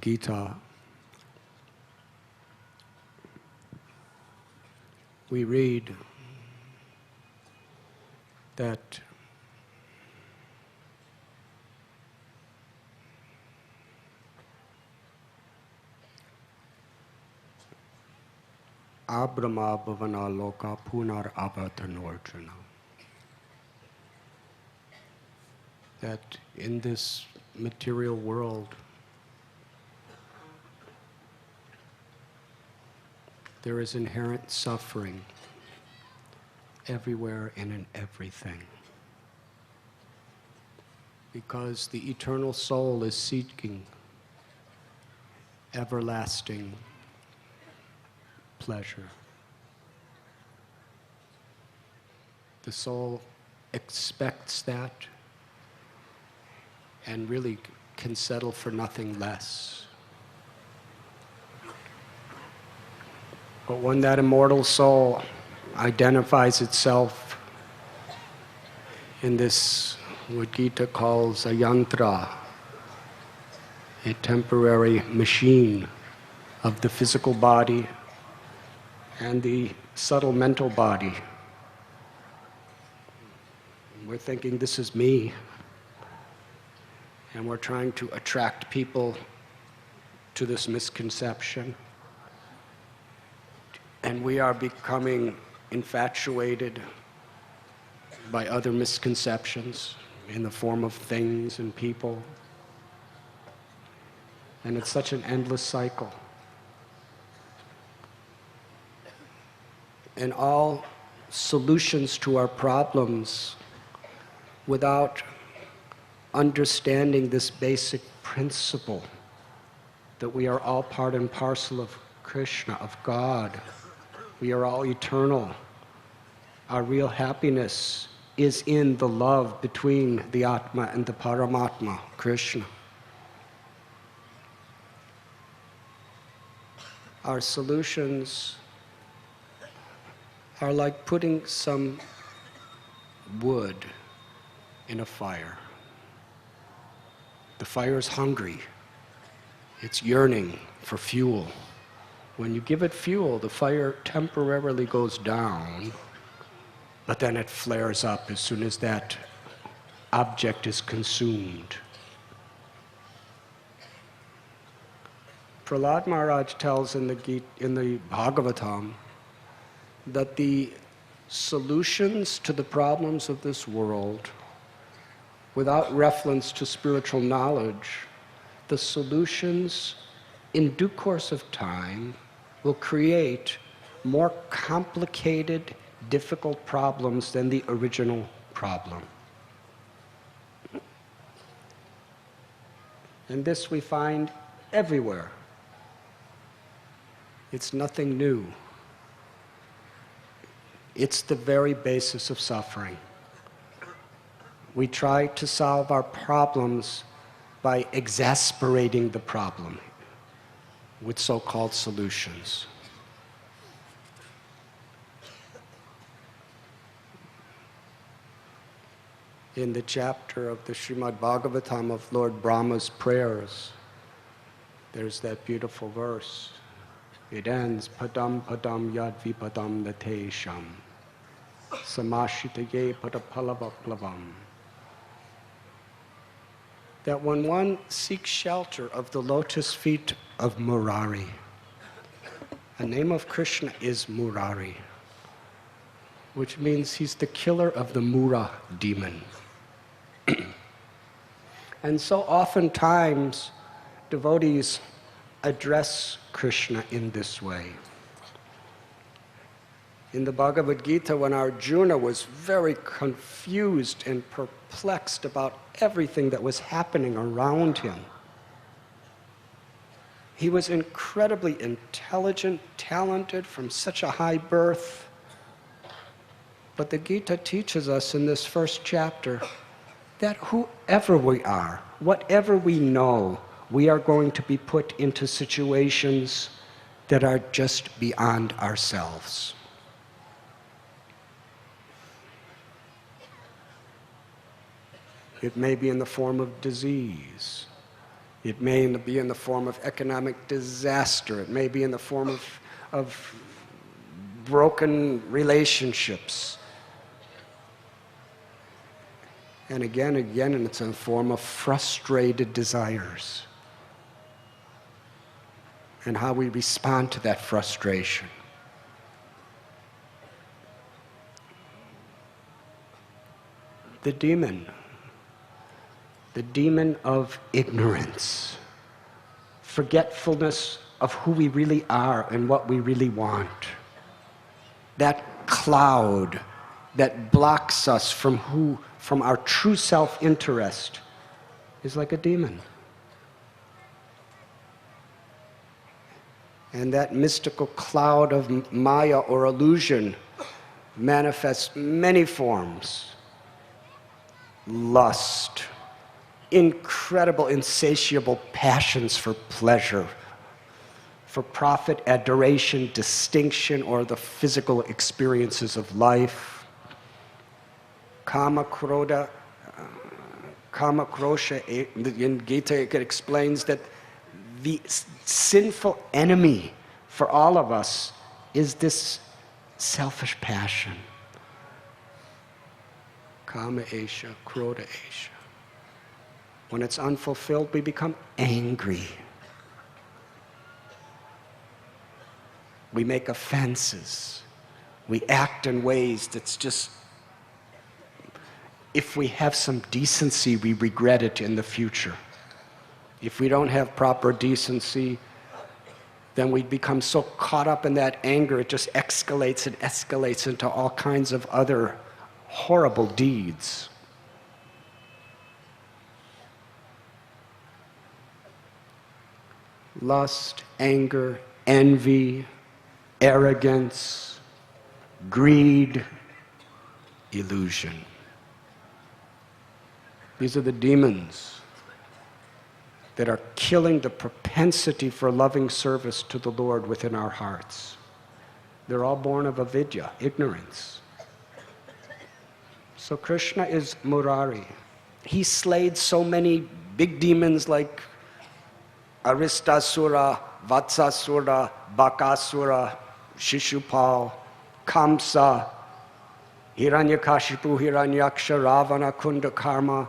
Gita, we read that Abrahma bhavana loka punar avatarnorjana. That in this material world, there is inherent suffering everywhere and in everything. Because the eternal soul is seeking everlasting pleasure. The soul expects that and really can settle for nothing less. But when that immortal soul identifies itself in this, what Gita calls a yantra, a temporary machine of the physical body and the subtle mental body, we're thinking, this is me. And we're trying to attract people to this misconception. And we are becoming infatuated by other misconceptions in the form of things and people. And it's such an endless cycle. And all solutions to our problems, without understanding this basic principle that we are all part and parcel of Krishna, of God. We are all eternal. Our real happiness is in the love between the Atma and the Paramatma, Krishna. Our solutions are like putting some wood in a fire. The fire is hungry. It's yearning for fuel. When you give it fuel, the fire temporarily goes down, but then it flares up as soon as that object is consumed. Prahlad Maharaj tells in the Bhagavatam that the solutions to the problems of this world, without reference to spiritual knowledge, the solutions in due course of time will create more complicated, difficult problems than the original problem. And this we find everywhere. It's nothing new. It's the very basis of suffering. We try to solve our problems by exasperating the problem with so-called solutions. In the chapter of the Srimad Bhagavatam of Lord Brahma's prayers, there's that beautiful verse. It ends, padam padam yad vipadam natesham, samashitaye padapalavaplavam. That when one seeks shelter of the lotus feet of Murari, the name of Krishna is Murari, which means he's the killer of the Mura demon. And so oftentimes, devotees address Krishna in this way. In the Bhagavad Gita, when Arjuna was very confused and perplexed about everything that was happening around him, he was incredibly intelligent, talented, from such a high birth. But the Gita teaches us in this first chapter that whoever we are, whatever we know, we are going to be put into situations that are just beyond ourselves. It may be in the form of disease. It may be in the form of economic disaster. It may be in the form of broken relationships. And again, and it's in the form of frustrated desires. And how we respond to that frustration. The demon of ignorance, forgetfulness of who we really are and what we really want. That cloud that blocks us from our true self-interest is like a demon. And that mystical cloud of Maya or illusion manifests many forms. Lust, incredible, insatiable passions for pleasure, for profit, adoration, distinction, or the physical experiences of life. Kama krosha, in Gita it explains that the sinful enemy for all of us is this selfish passion. Kama esha, krodha esha. When it's unfulfilled, we become angry. We make offenses. We act in ways that's just, if we have some decency, we regret it in the future. If we don't have proper decency, then we become so caught up in that anger, it just escalates and escalates into all kinds of other horrible deeds. Lust, anger, envy, arrogance, greed, illusion. These are the demons that are killing the propensity for loving service to the Lord within our hearts. They're all born of avidya, ignorance. So Krishna is Murari. He slayed so many big demons like Aristasura, Vatsasura, Bakasura, Shishupal, Kamsa, Hiranyakashipu, Hiranyaksha, Ravana, Kundakarma.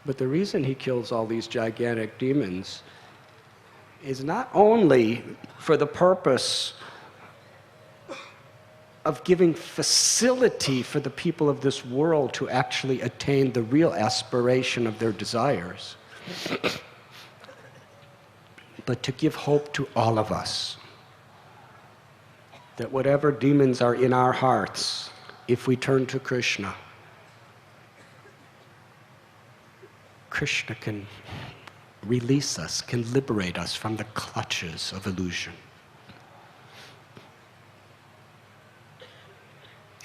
But the reason he kills all these gigantic demons is not only for the purpose of giving facility for the people of this world to actually attain the real aspiration of their desires, but to give hope to all of us that whatever demons are in our hearts, if we turn to Krishna, Krishna can release us, can liberate us from the clutches of illusion.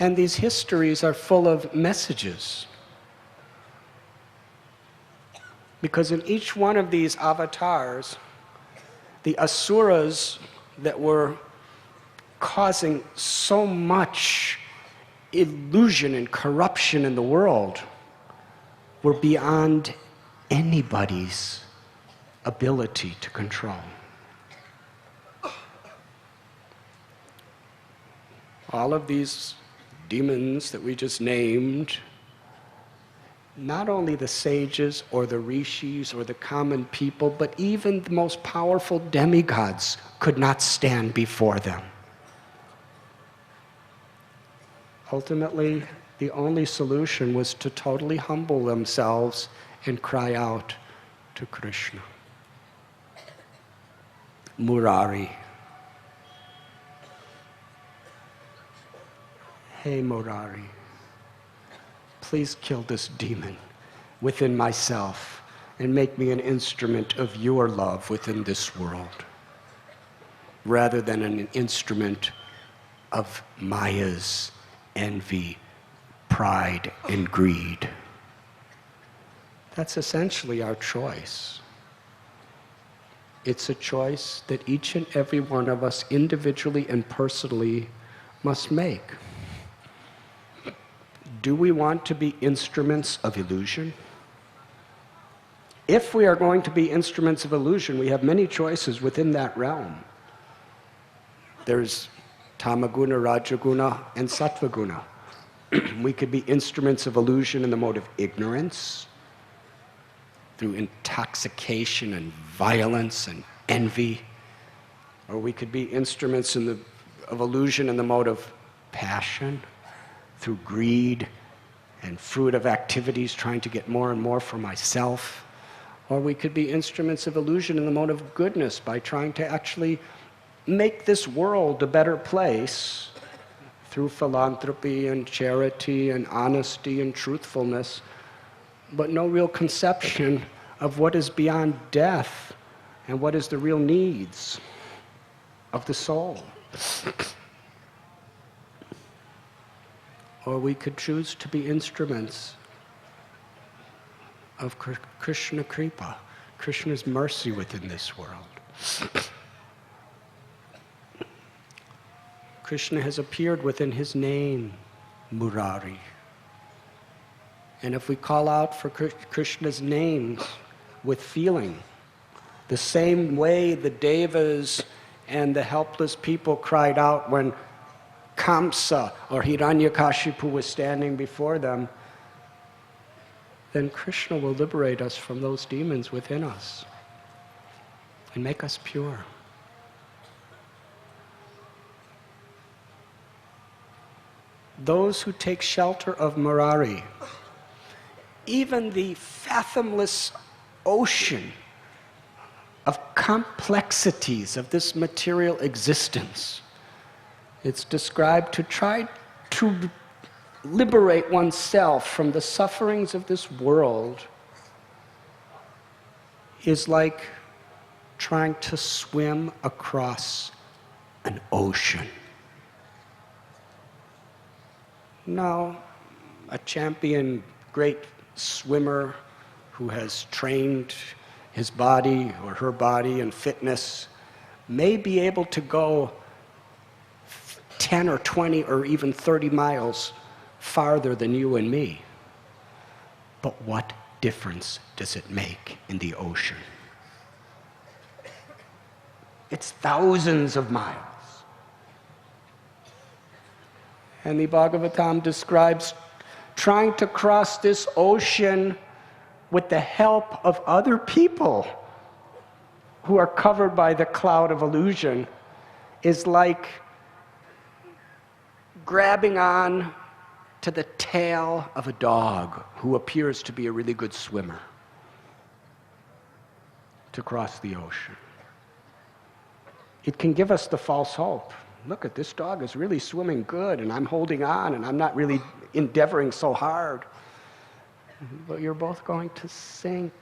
And these histories are full of messages. Because in each one of these avatars, the asuras that were causing so much illusion and corruption in the world were beyond anybody's ability to control. All of these demons that we just named, not only the sages or the rishis or the common people, but even the most powerful demigods could not stand before them. Ultimately, the only solution was to totally humble themselves and cry out to Krishna. Murari. Hey Murari, please kill this demon within myself and make me an instrument of your love within this world, rather than an instrument of Maya's envy, pride, and greed. That's essentially our choice. It's a choice that each and every one of us individually and personally must make. Do we want to be instruments of illusion? If we are going to be instruments of illusion, we have many choices within that realm. There's tamaguna, rajaguna, and sattvaguna. We could be instruments of illusion in the mode of ignorance, through intoxication and violence and envy. Or we could be instruments of illusion in the mode of passion, through greed and fruitive activities trying to get more and more for myself. Or we could be instruments of illusion in the mode of goodness by trying to actually make this world a better place through philanthropy and charity and honesty and truthfulness, but no real conception of what is beyond death and what is the real needs of the soul. Or we could choose to be instruments of Krishna Kripa, Krishna's mercy within this world. Krishna has appeared within his name, Murari. And if we call out for Krishna's names with feeling, the same way the devas and the helpless people cried out when Kamsa or Hiranyakashipu was standing before them, then Krishna will liberate us from those demons within us and make us pure. Those who take shelter of Murari, even the fathomless ocean of complexities of this material existence, it's described to try to liberate oneself from the sufferings of this world is like trying to swim across an ocean. Now, a champion, great swimmer who has trained his body or her body in fitness may be able to go 10 or 20 or even 30 miles farther than you and me. But what difference does it make in the ocean? It's thousands of miles. And the Bhagavatam describes trying to cross this ocean with the help of other people who are covered by the cloud of illusion is like grabbing on to the tail of a dog who appears to be a really good swimmer to cross the ocean. It can give us the false hope. Look at this dog is really swimming good and I'm holding on and I'm not really endeavoring so hard. But you're both going to sink.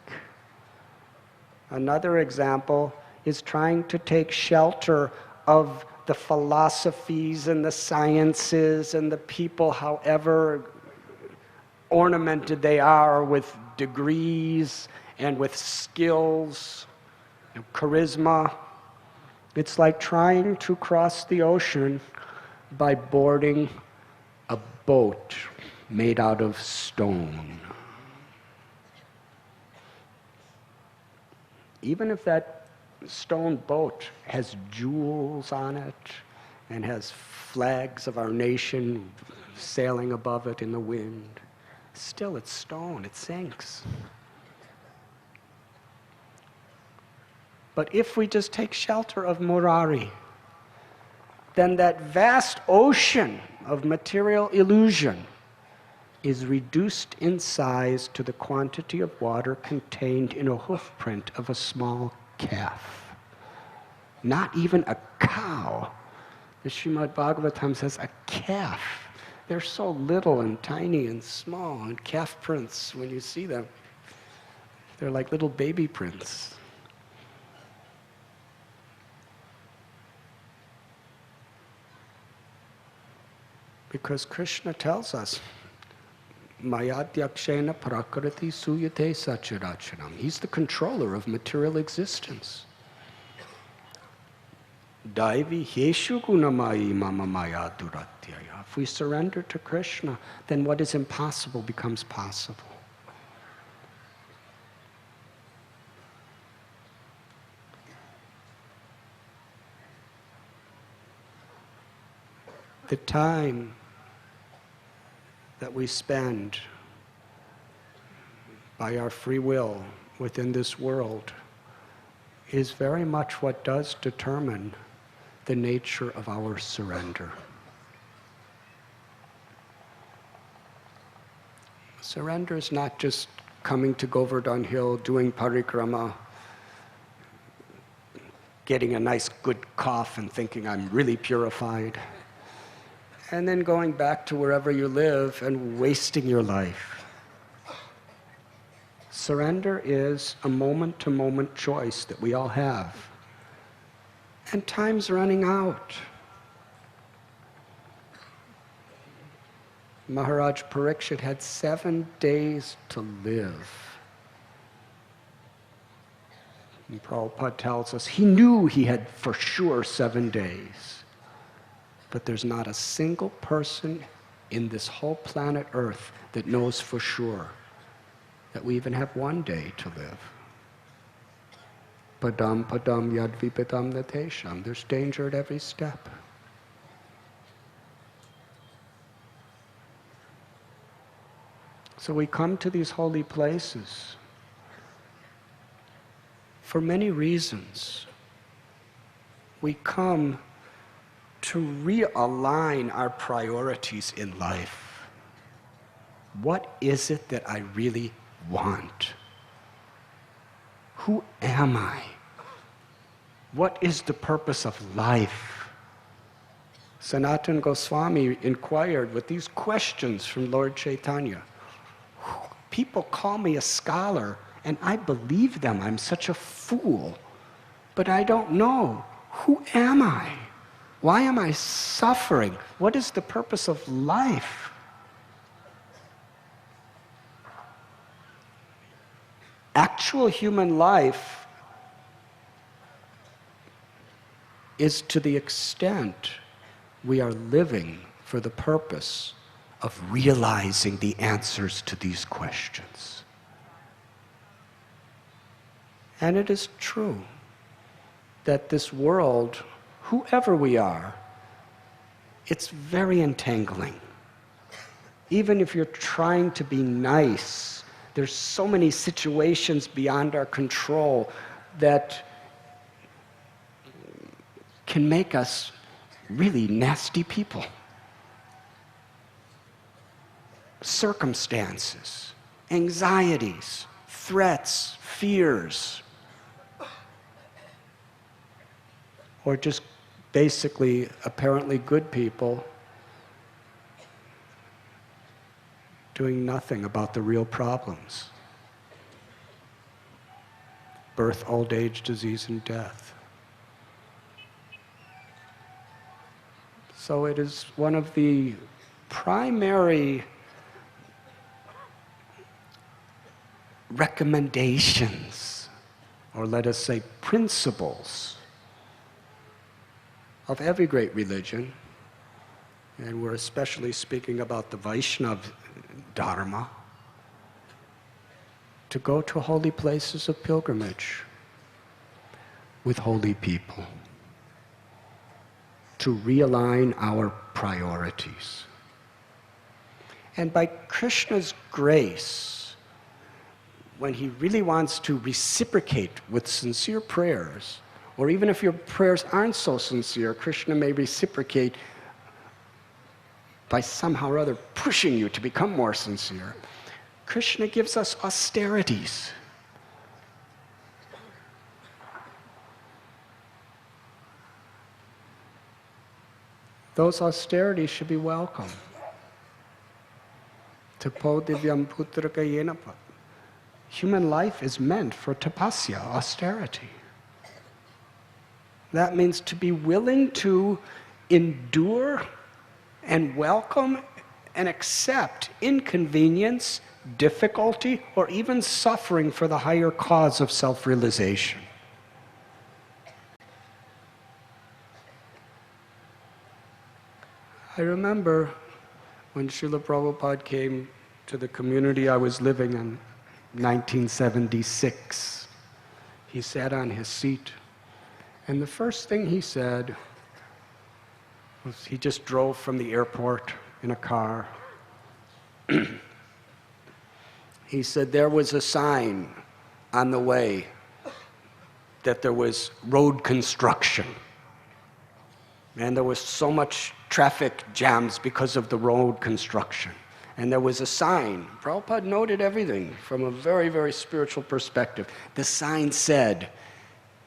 Another example is trying to take shelter of the philosophies and the sciences and the people, however ornamented they are with degrees and with skills and charisma. It's like trying to cross the ocean by boarding a boat made out of stone. Even if that stone boat has jewels on it and has flags of our nation sailing above it in the wind, still it's stone, it sinks. But if we just take shelter of Murari, then that vast ocean of material illusion is reduced in size to the quantity of water contained in a hoof print of a small calf. Not even a cow. The Srimad Bhagavatam says a calf. They're so little and tiny and small, and calf prints, when you see them, they're like little baby prints. Because Krishna tells us, Mayadhyakshena prakriti suyate sacharacharam. He's the controller of material existence. Daivi heshu gunamayi mama maya duratyaya. If we surrender to Krishna, then what is impossible becomes possible. The time that we spend by our free will within this world is very much what does determine the nature of our surrender. Surrender is not just coming to Govardhan Hill, doing parikrama, getting a nice good cough and thinking I'm really purified, and then going back to wherever you live and wasting your life. Surrender is a moment-to-moment choice that we all have. And time's running out. Maharaj Parikshit had 7 days to live. And Prabhupada tells us he knew he had for sure 7 days. But there's not a single person in this whole planet Earth that knows for sure that we even have 1 day to live. Padam padam yad vipadam natesham. There's danger at every step. So we come to these holy places for many reasons. We come to realign our priorities in life. What is it that I really want? Who am I? What is the purpose of life? Sanatana Goswami inquired with these questions from Lord Chaitanya. People call me a scholar, and I believe them. I'm such a fool. But I don't know. Who am I? Why am I suffering? What is the purpose of life? Actual human life is to the extent we are living for the purpose of realizing the answers to these questions. And it is true that this world, whoever we are, it's very entangling. Even if you're trying to be nice, there's so many situations beyond our control that can make us really nasty people. Circumstances, anxieties, threats, fears, or just basically apparently good people doing nothing about the real problems. Birth, old age, disease, and death. So it is one of the primary recommendations, or let us say principles, of every great religion, and we're especially speaking about the Vaishnava Dharma, to go to holy places of pilgrimage with holy people, to realign our priorities. And by Krishna's grace, when he really wants to reciprocate with sincere prayers, or even if your prayers aren't so sincere, Krishna may reciprocate by somehow or other pushing you to become more sincere. Krishna gives us austerities. Those austerities should be welcome. Tapo divyam putraka yenapa. Human life is meant for tapasya, austerity. That means to be willing to endure and welcome and accept inconvenience, difficulty, or even suffering for the higher cause of self-realization. I remember when Srila Prabhupada came to the community I was living in 1976. He sat on his seat, and the first thing he said was he just drove from the airport in a car. He said there was a sign on the way that there was road construction. And there was so much traffic jams because of the road construction. And there was a sign. Prabhupada noted everything from a very, very spiritual perspective. The sign said,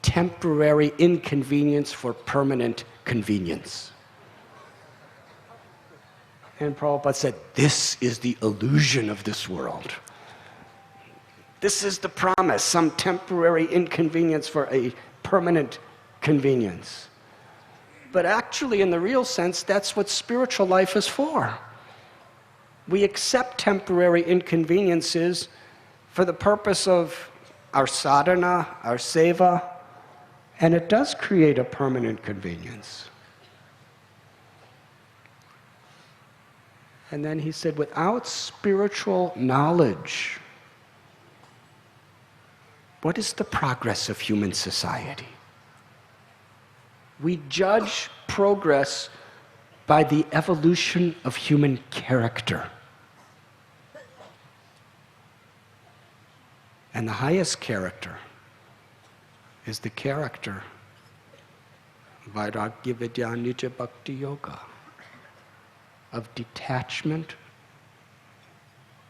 temporary inconvenience for permanent convenience. And Prabhupada said, this is the illusion of this world. This is the promise, some temporary inconvenience for a permanent convenience. But actually, in the real sense, that's what spiritual life is for. We accept temporary inconveniences for the purpose of our sadhana, our seva, and it does create a permanent convenience. And then he said, without spiritual knowledge, what is the progress of human society? We judge progress by the evolution of human character. And the highest character is the character Vairagya Vidya Nija Bhakti Yoga, of detachment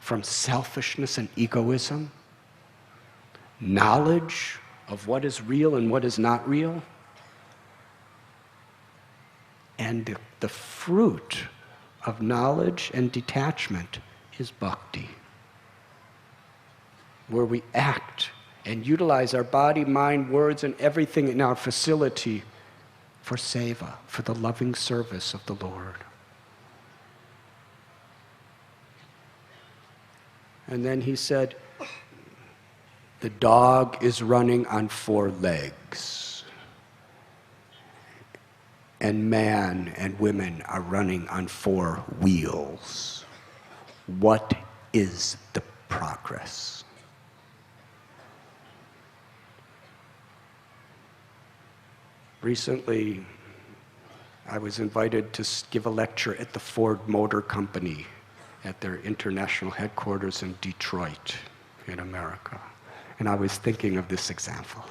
from selfishness and egoism, knowledge of what is real and what is not real, and the fruit of knowledge and detachment is bhakti, where we act and utilize our body, mind, words, and everything in our facility for seva, for the loving service of the Lord. And then he said, the dog is running on 4 legs, and man and women are running on 4 wheels. What is the progress? Recently, I was invited to give a lecture at the Ford Motor Company at their international headquarters in Detroit, in America. And I was thinking of this example.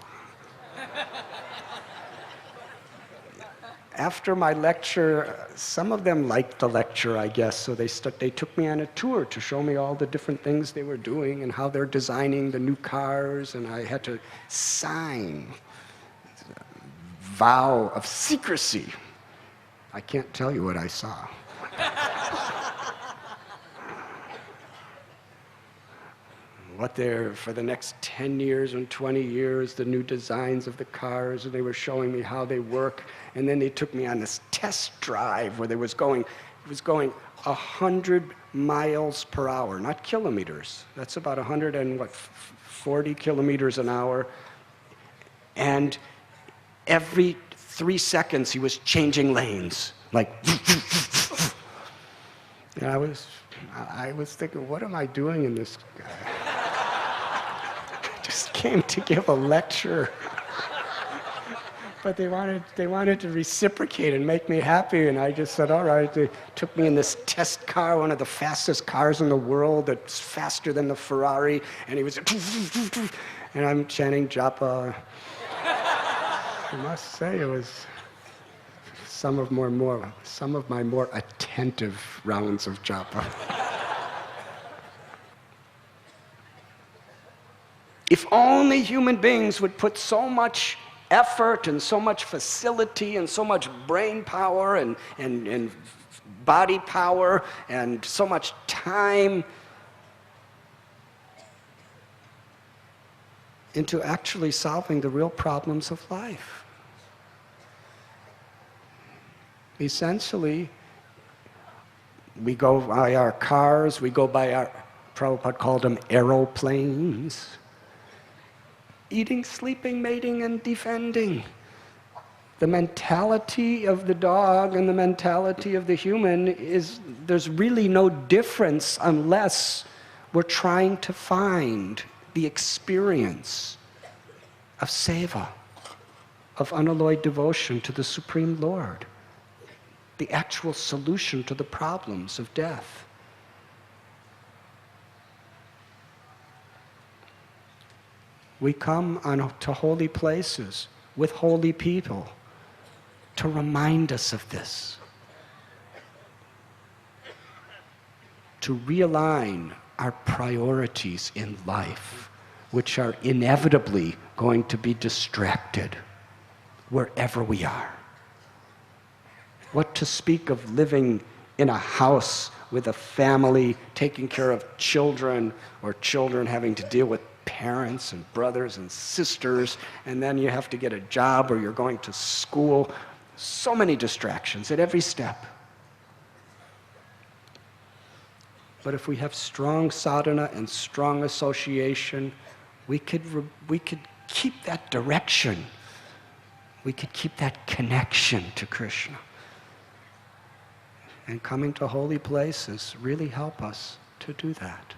After my lecture, some of them liked the lecture, I guess, so they took me on a tour to show me all the different things they were doing and how they're designing the new cars, and I had to sign a vow of secrecy. I can't tell you what I saw. What they're, for the next 10 years and 20 years, the new designs of the cars, and they were showing me how they work. And then they took me on this test drive where it was going 100 miles per hour, not kilometers. That's about 40 kilometers an hour. And every 3 seconds he was changing lanes, like. And I was thinking, what am I doing in this? Just came to give a lecture. But they wanted to reciprocate and make me happy, and I just said, all right. They took me in this test car, one of the fastest cars in the world, that's faster than the Ferrari, and he was, and I'm chanting japa. I must say it was some of my more attentive rounds of japa. If only human beings would put so much effort and so much facility and so much brain power and body power and so much time into actually solving the real problems of life. Essentially, we go by our cars, we go by our, Prabhupada called them aeroplanes. Eating, sleeping, mating, and defending. The mentality of the dog and the mentality of the human is, there's really no difference unless we're trying to find the experience of seva, of unalloyed devotion to the Supreme Lord, the actual solution to the problems of death. We come to holy places with holy people to remind us of this, to realign our priorities in life, which are inevitably going to be distracted wherever we are. What to speak of living in a house with a family, taking care of children, or children having to deal with parents and brothers and sisters, and then you have to get a job or you're going to school. So many distractions at every step. But if we have strong sadhana and strong association, we could keep that direction. We could keep that connection to Krishna. And coming to holy places really help us to do that.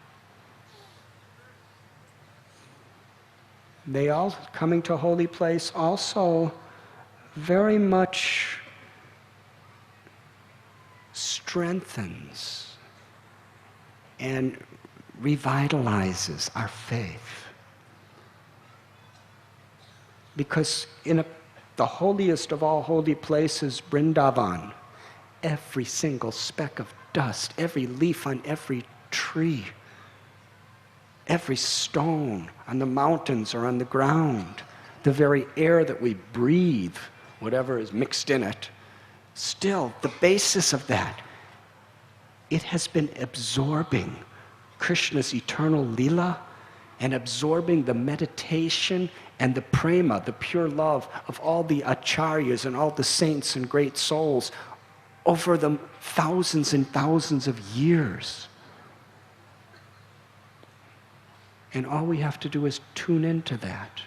Coming to a holy place also very much strengthens and revitalizes our faith. Because in the holiest of all holy places, Vrindavan, every single speck of dust, every leaf on every tree, every stone on the mountains or on the ground, the very air that we breathe, whatever is mixed in it, still, the basis of that, it has been absorbing Krishna's eternal lila and absorbing the meditation and the prema, the pure love of all the acharyas and all the saints and great souls over the thousands and thousands of years. And all we have to do is tune into that,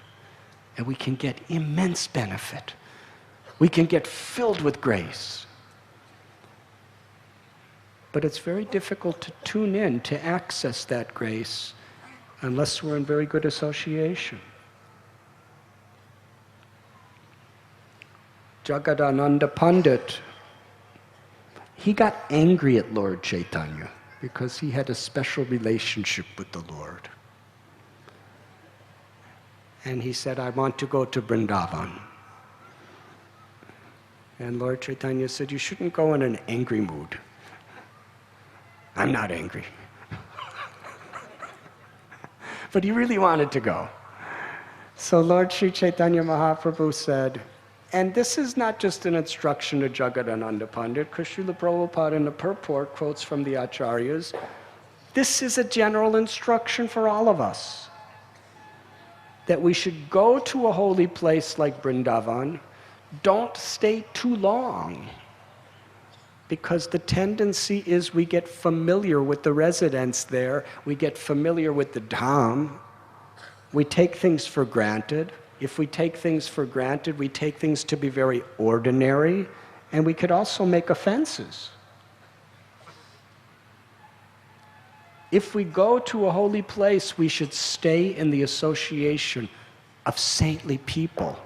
and we can get immense benefit. We can get filled with grace. But it's very difficult to tune in, to access that grace, unless we're in very good association. Jagadananda Pandit, he got angry at Lord Chaitanya because he had a special relationship with the Lord. And he said, I want to go to Vrindavan. And Lord Chaitanya said, you shouldn't go in an angry mood. I'm not angry. But he really wanted to go. So Lord Sri Chaitanya Mahaprabhu said, and this is not just an instruction to Jagadananda Pandit, Srila Prabhupada in the purport quotes from the Acharyas, this is a general instruction for all of us, that we should go to a holy place like Vrindavan. Don't stay too long, because the tendency is we get familiar with the residents there, we get familiar with the dham, we take things for granted. If we take things for granted, we take things to be very ordinary, and we could also make offenses. If we go to a holy place, we should stay in the association of saintly people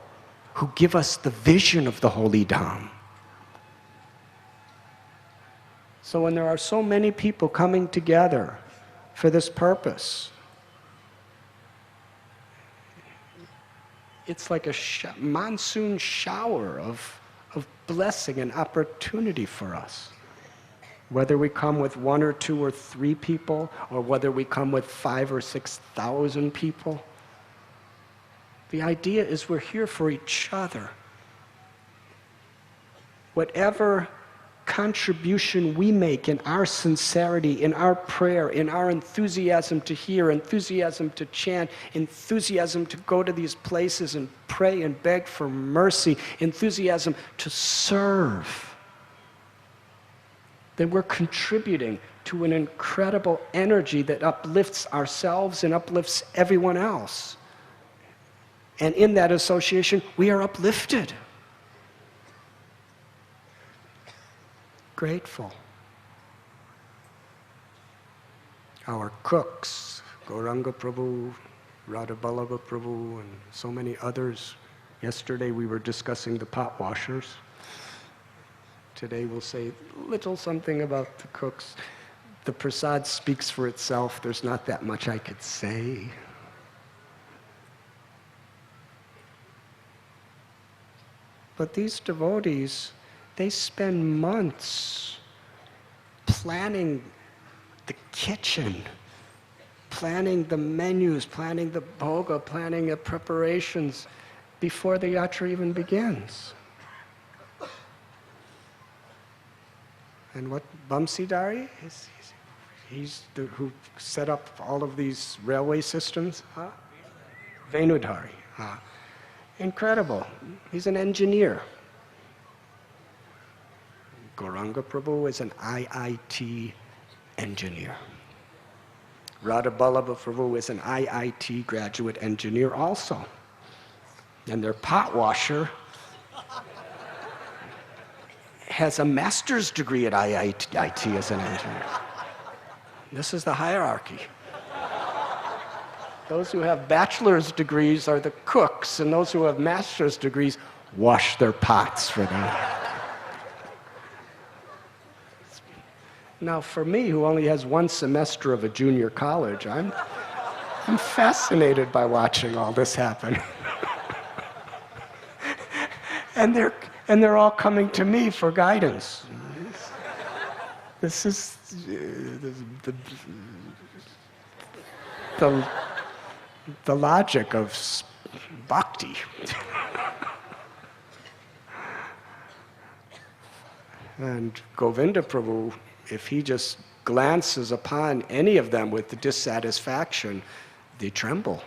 who give us the vision of the holy dham. So when there are so many people coming together for this purpose, it's like a monsoon shower of blessing and opportunity for us. Whether we come with 1 or 2 or 3 people, or whether we come with 5,000 or 6,000 people, the idea is we're here for each other. Whatever contribution we make in our sincerity, in our prayer, in our enthusiasm to hear, enthusiasm to chant, enthusiasm to go to these places and pray and beg for mercy, enthusiasm to serve, then we're contributing to an incredible energy that uplifts ourselves and uplifts everyone else. And in that association, we are uplifted. grateful. Our cooks, Gauranga Prabhu, Radhaballabha Prabhu, and so many others. Yesterday we were discussing the pot washers. Today we'll say little something about the cooks. The prasad speaks for itself. There's not that much I could say. But these devotees, they spend months planning the kitchen, planning the menus, planning the bhoga, planning the preparations before the yatra even begins. And what Bamsidhari is, he's who set up all of these railway systems? Huh? Venudhari. Huh? Incredible. He's an engineer. Gauranga Prabhu is an IIT engineer. Radhaballabha Prabhu is an IIT graduate engineer also. And their pot washer has a master's degree at IIT as an engineer. This is the hierarchy. Those who have bachelor's degrees are the cooks, and those who have master's degrees wash their pots for them. Now, for me, who only has one semester of a junior college, I'm fascinated by watching all this happen. And they're all coming to me for guidance. This is the logic of bhakti. And Govinda Prabhu, if he just glances upon any of them with dissatisfaction, they tremble.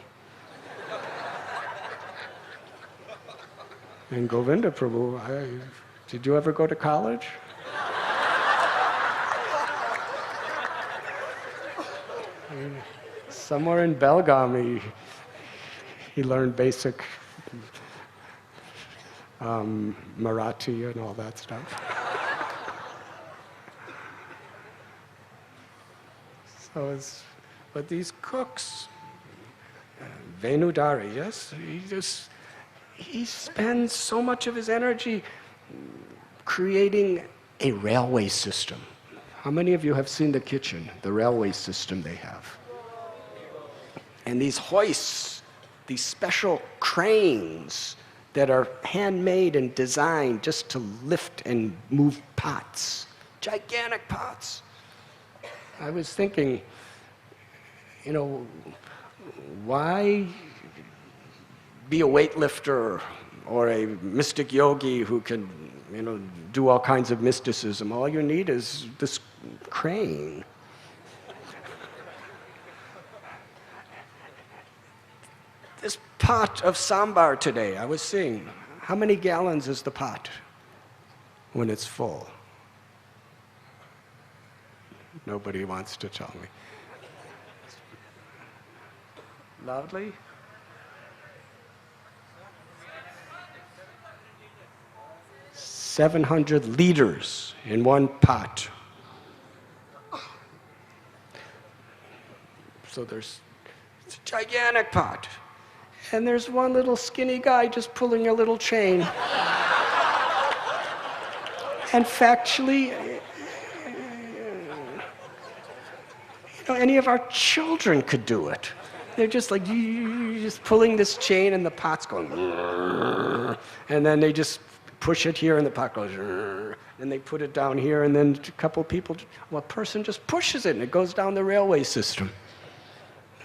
And Govinda Prabhu, did you ever go to college? Somewhere in Belgaum, he learned basic Marathi and all that stuff. But these cooks, Venudhari, yes, he spends so much of his energy creating a railway system. How many of you have seen the kitchen, the railway system they have? And these hoists, these special cranes that are handmade and designed just to lift and move pots, gigantic pots. I was thinking, why be a weightlifter or a mystic yogi who can, do all kinds of mysticism? All you need is this crane. This pot of sambar today, I was seeing, how many gallons is the pot when it's full? Nobody wants to tell me. Loudly? 700 liters in one pot. So it's a gigantic pot. And there's one little skinny guy just pulling a little chain. And factually, any of our children could do it. They're just like, just pulling this chain and the pot's going, and then they just push it here and the pot goes, and they put it down here, and then a person just pushes it and it goes down the railway system.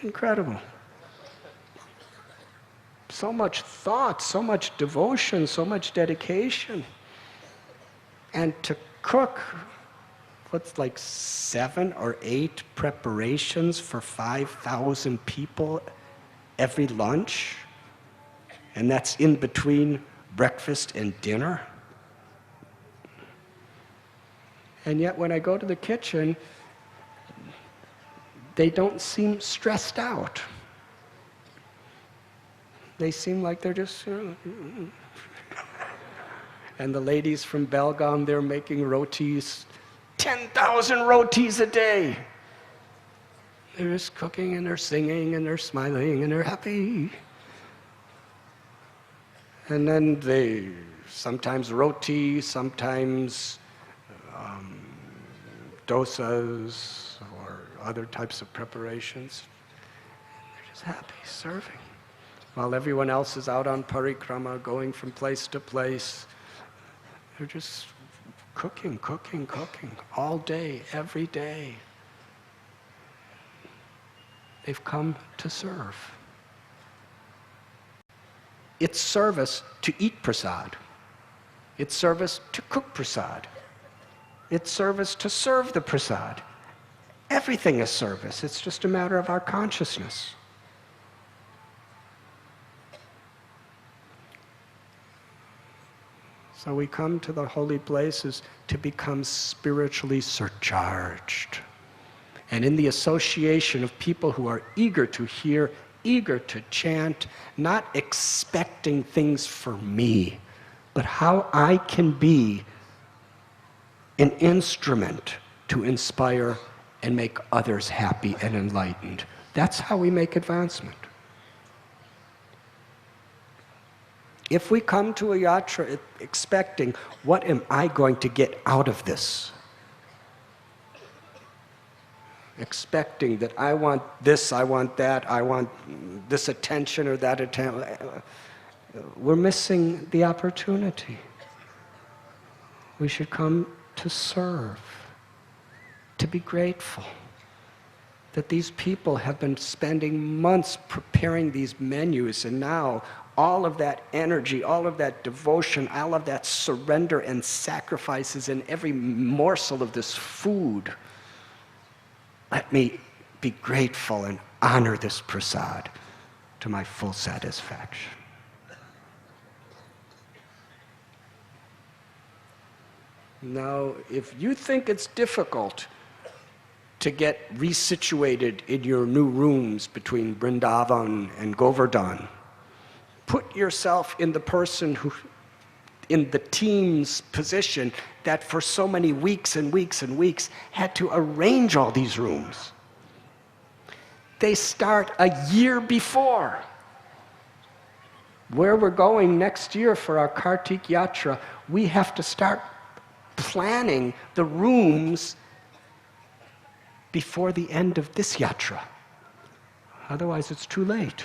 Incredible. So much thought, so much devotion, so much dedication. And to cook, what's like 7 or 8 preparations for 5,000 people every lunch? And that's in between breakfast and dinner. And yet when I go to the kitchen, they don't seem stressed out. They seem like they're just, And the ladies from Belgaum, they're making rotis 10,000 rotis a day. They're just cooking and they're singing and they're smiling and they're happy. And then they sometimes roti, sometimes dosas or other types of preparations. And they're just happy serving. While everyone else is out on parikrama, going from place to place, they're just cooking, cooking, cooking, all day, every day. They've come to serve. It's service to eat prasad. It's service to cook prasad. It's service to serve the prasad. Everything is service. It's just a matter of our consciousness. So we come to the holy places to become spiritually surcharged. And in the association of people who are eager to hear, eager to chant, not expecting things for me, but how I can be an instrument to inspire and make others happy and enlightened. That's how we make advancement. If we come to a yatra expecting, what am I going to get out of this? Expecting that I want this, I want that, I want this attention or that attention, we're missing the opportunity. We should come to serve, to be grateful that these people have been spending months preparing these menus, and now all of that energy, all of that devotion, all of that surrender and sacrifices in every morsel of this food. Let me be grateful and honor this prasad to my full satisfaction. Now, if you think it's difficult to get resituated in your new rooms between Vrindavan and Govardhan, put yourself in the person who, in the team's position that for so many weeks and weeks and weeks had to arrange all these rooms. They start a year before. Where we're going next year for our Kartik Yatra, we have to start planning the rooms before the end of this yatra. Otherwise, it's too late.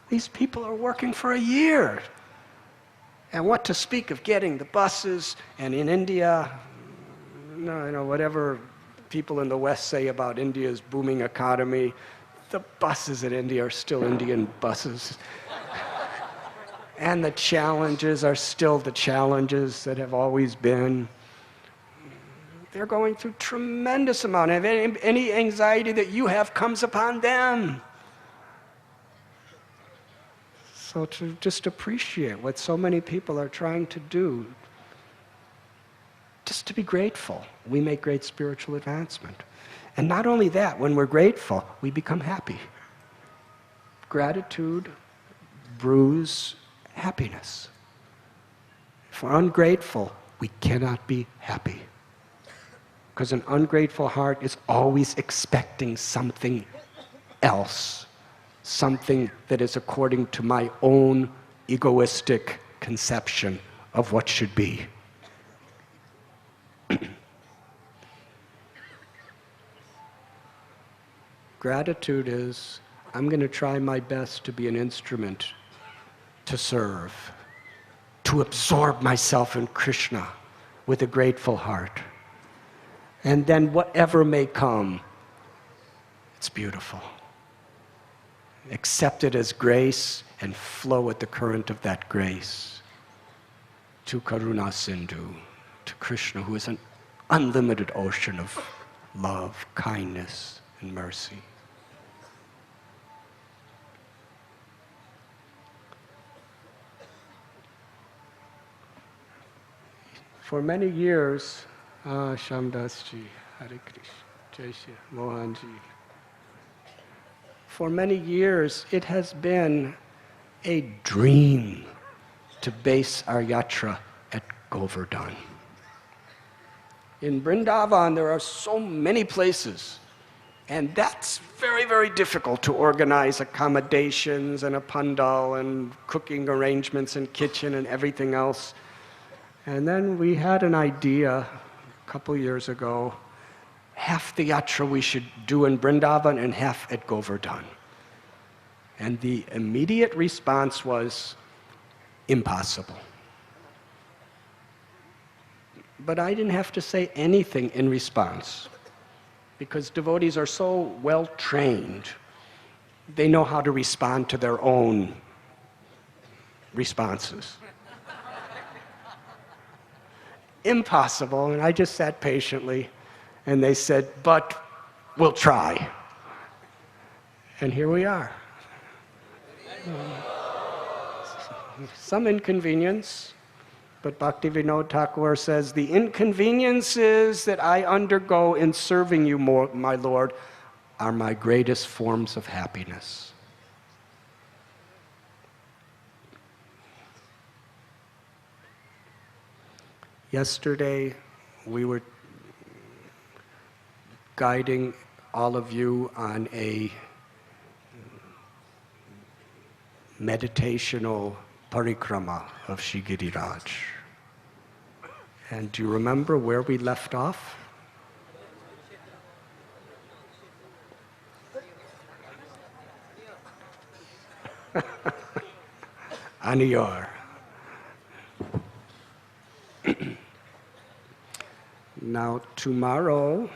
These people are working for a year. And what to speak of getting the buses, and in India, whatever people in the West say about India's booming economy, the buses in India are still Indian buses. And the challenges are still the challenges that have always been. They're going through tremendous amount of any anxiety that you have comes upon them. So to just appreciate what so many people are trying to do, just to be grateful, we make great spiritual advancement. And not only that, when we're grateful, we become happy. Gratitude brews happiness. If we're ungrateful, we cannot be happy. Because an ungrateful heart is always expecting something else, something that is according to my own egoistic conception of what should be. Gratitude is, I'm going to try my best to be an instrument to serve, to absorb myself in Krishna with a grateful heart. And then whatever may come, it's beautiful. Accept it as grace and flow with the current of that grace to Karuna Sindhu, to Krishna, who is an unlimited ocean of love, kindness, and mercy. For many years, Shamdasji, Hare Krishna, Jai Shri Mohanji. For many years, it has been a dream to base our yatra at Govardhan. In Vrindavan, there are so many places, and that's very, very difficult to organize accommodations and a pandal and cooking arrangements and kitchen and everything else. And then we had an idea a couple years ago, half the yatra we should do in Vrindavan and half at Govardhan. And the immediate response was, impossible. But I didn't have to say anything in response, because devotees are so well trained, they know how to respond to their own responses. Impossible, and I just sat patiently, and they said, but we'll try. And here we are. Some inconvenience, but Bhaktivinoda Thakur says, the inconveniences that I undergo in serving you, my Lord, are my greatest forms of happiness. Yesterday, we were guiding all of you on a meditational parikrama of Shri Giriraj. And do you remember where we left off? Aniyar. Now, tomorrow,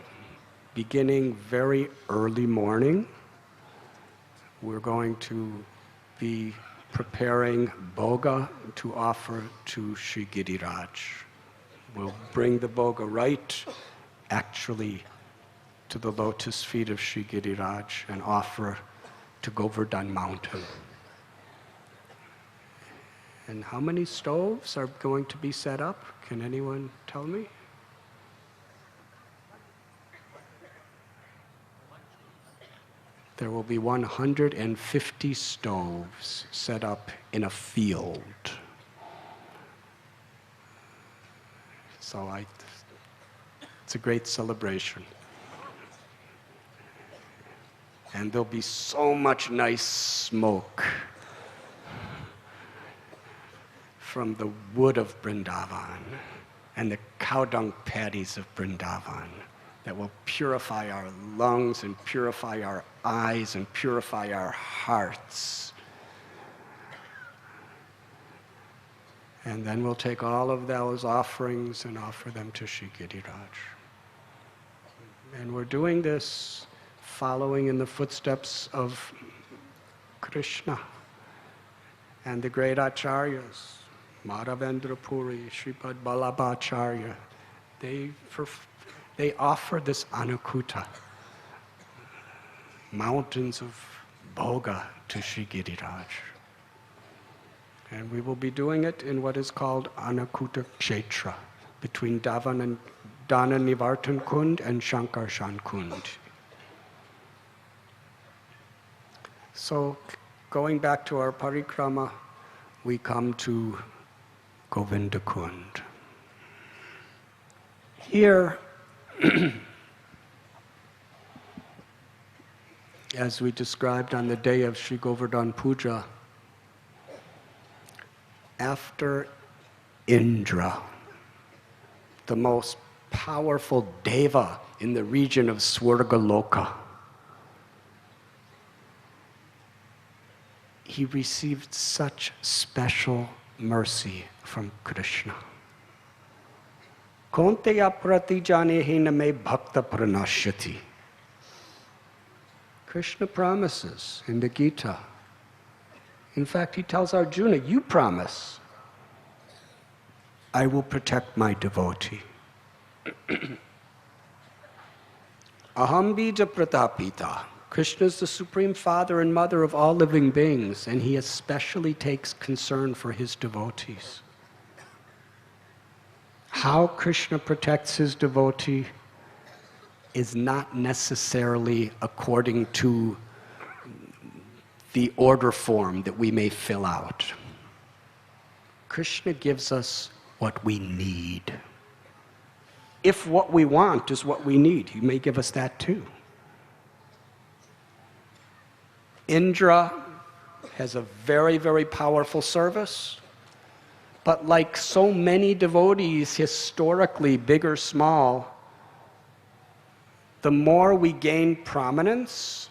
beginning very early morning, we're going to be preparing bhoga to offer to Shri Giriraj. We'll bring the bhoga right, actually, to the lotus feet of Shri Giriraj and offer to Govardhan mountain. And how many stoves are going to be set up? Can anyone tell me? There will be 150 stoves set up in a field. So it's a great celebration. And there'll be so much nice smoke from the wood of Vrindavan and the cow dung patties of Vrindavan that will purify our lungs and purify our eyes and purify our hearts. And then we'll take all of those offerings and offer them to Shri Giriraj. And we're doing this following in the footsteps of Krishna and the great acharyas, Madhavendra Puri, Sripad Vallabhacharya. They offer this anukuta, mountains of bhoga, to Shri Giriraj. And we will be doing it in what is called Anakuta Kshetra, between Dana Nivartan Kund and Shankarshan Kund. So, going back to our parikrama, we come to Govinda Kund. Here, as we described on the day of Sri Govardhan Puja, after Indra, the most powerful deva in the region of Swargaloka, he received such special mercy from Krishna. Konteya pratijanehina me bhakta pranashyati. Krishna promises in the Gita. In fact, he tells Arjuna, you promise, I will protect my devotee. Aham bija pratapita. Krishna is the Supreme Father and Mother of all living beings, and he especially takes concern for his devotees. How Krishna protects his devotee is not necessarily according to the order form that we may fill out. Krishna gives us what we need. if what we want is what we need, He may give us that too. Indra has a very, very powerful service, but like so many devotees, historically, big or small, the more we gain prominence,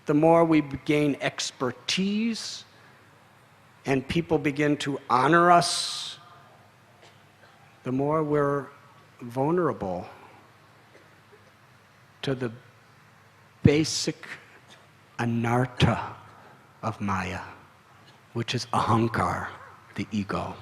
the more we gain expertise, and people begin to honor us, the more we're vulnerable to the basic anartha of Maya, which is ahankar, the ego.